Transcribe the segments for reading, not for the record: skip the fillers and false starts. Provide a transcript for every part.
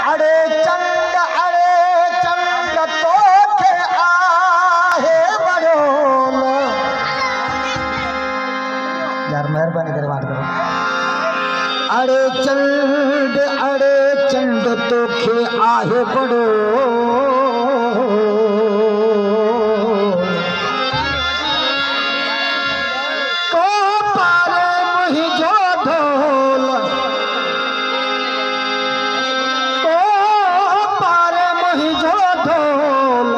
अरे चंड तो के आहे बड़ोल। यार मेहरबानी करे बात करो। अरे चंड तो के आहे बड़ो को पारे मुहि जो ढोल को पारे मुहि जो ढोल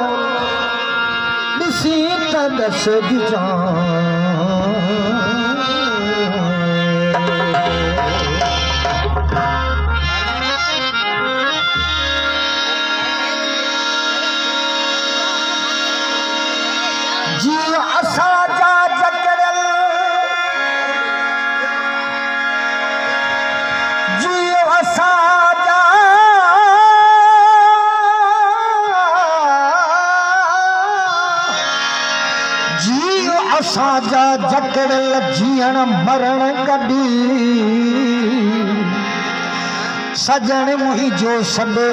दिसी तदस दिजान। जियो असाजा जकड़ल जियो असाजा जियो असाजा जकड़ल जीअण मरण कढी सजण मुंहिंजो सॾो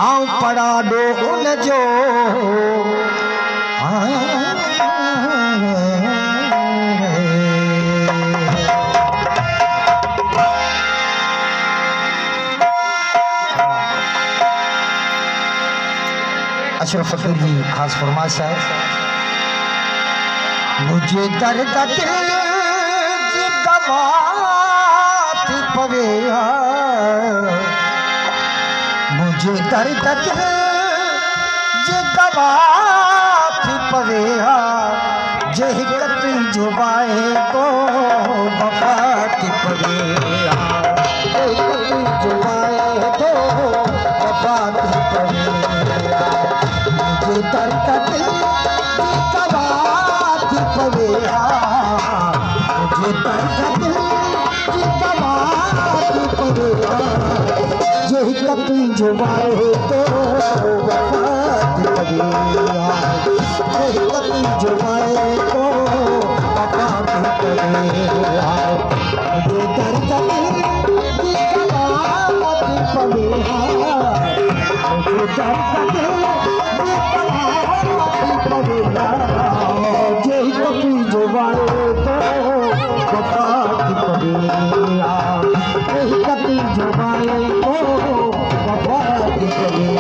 आऊं पढ़ाॾो उन जो। अशरफ फकीर जी खास फरमाइश है। मुझे दर्द दिल की दवा थी पवे, मुझे दर्द दिल की दवा थी पवे जे कतई जुबाए तो वफा थी पवे जे कतई जुबाए तो वफा थी पवे। मुझे दर्द दिल की दवा थी पवे मुझे दर्द दिल की दवा थी पवे जे कतई जुबाए तो वफा थी पवे जे कतई जुबाए तो वफा थी पवे। मुझे दर्द दिल की दवा थी पवे मुझे दर्द दिल जे कतई जुबाए तो वफा थी पवे जे कतई जुबाए तो वफा थी पवे।